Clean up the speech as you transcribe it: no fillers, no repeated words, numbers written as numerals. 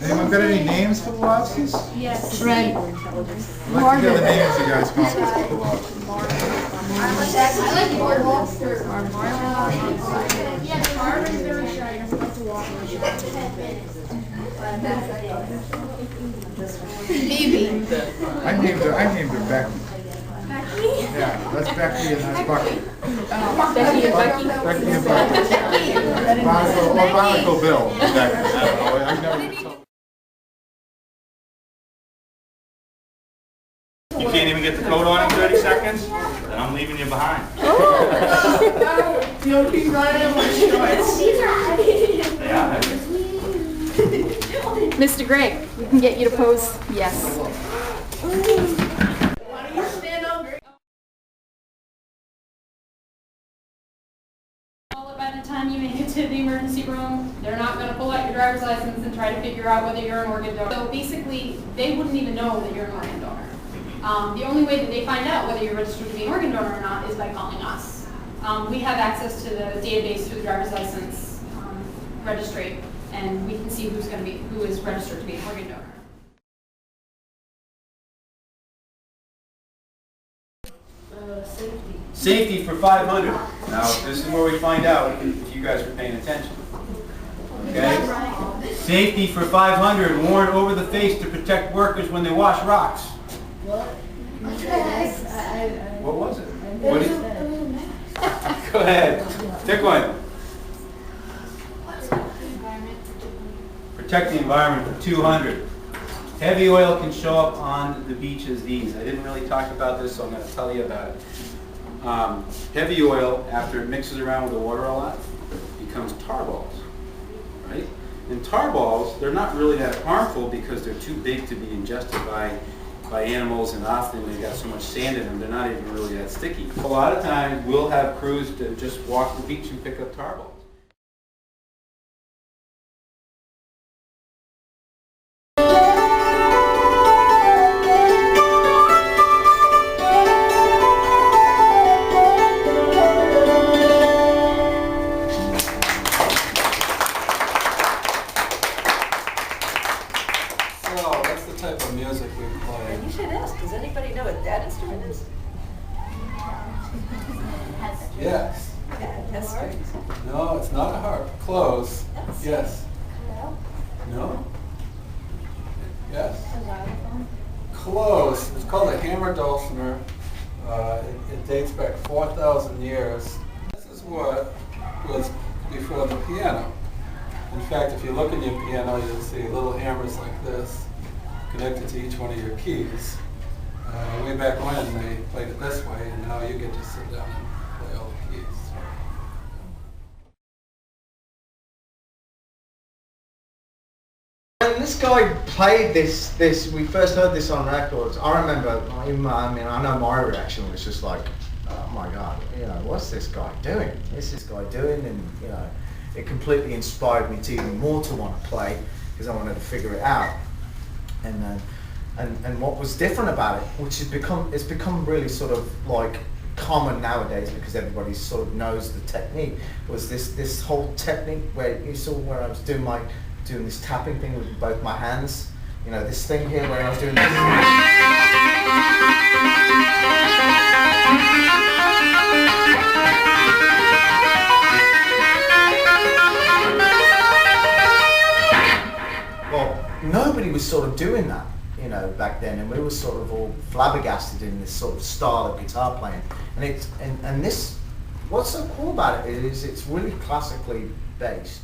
Anyone got any names for the lobsters? Yes. Right. I'd like to hear the names you guys come up with for the lobsters. I like boardwalk. Yeah, Marvin's very shy. You're supposed to walk. Maybe. I named her Becky. Becky? Yeah, that's Becky and that's Bucky. Becky and Becky. Becky and Bucky. Barnacle Bill. Becky. I don't know. I've never You can't even get the coat on in 30 seconds? Then I'm leaving you behind. You'll be running in my shorts. They are. Mr. Gregg, we can get you to pose. Yes. Why don't you stand up? By the time you make it to the emergency room, they're not going to pull out your driver's license and try to figure out whether you're an organ donor. So basically, they wouldn't even know that you're an organ donor. The only way that they find out whether you're registered to be an organ donor or not is by calling us. We have access to the database through the driver's license registry, and we can see who is registered to be an organ donor. Safety for 500. Now, this is where we find out if you guys are paying attention. Okay? Safety for 500. Worn over the face to protect workers when they wash rocks. What was it? What is it? Go ahead. Pick one. Protect the environment for 200. Heavy oil can show up on the beach as these. I didn't really talk about this, so I'm going to tell you about it. Heavy oil, after it mixes around with the water a lot, becomes tar balls, right? And tar balls, they're not really that harmful because they're too big to be ingested by animals, and often they've got so much sand in them, they're not even really that sticky. A lot of times, we'll have crews that just walk the beach and pick up tar balls. Type of music we play. You should ask, does anybody know what that instrument is? Yes. That's strings. No, it's not a harp. Close. Yes. No? Yes. Close. It's called a hammer dulcimer. It dates back 4,000 years. This is what was before the piano. In fact, if you look at your piano, you'll see little hammers like this connected to each one of your keys. Way back when they played it this way, and now you get to sit down and play all the keys. When this guy played this, we first heard this on records. I remember, I know my reaction was just like, oh my God, what's this guy doing? What's this guy doing? And it completely inspired me to even more to want to play because I wanted to figure it out. And what was different about it, which it's become really sort of like common nowadays because everybody sort of knows the technique, was this whole technique where you saw where I was doing this tapping thing with both my hands. This thing here where I was doing this. Well, nobody was sort of doing that, back then, and we were sort of all flabbergasted in this sort of style of guitar playing. And this, what's so cool about it is it's really classically based.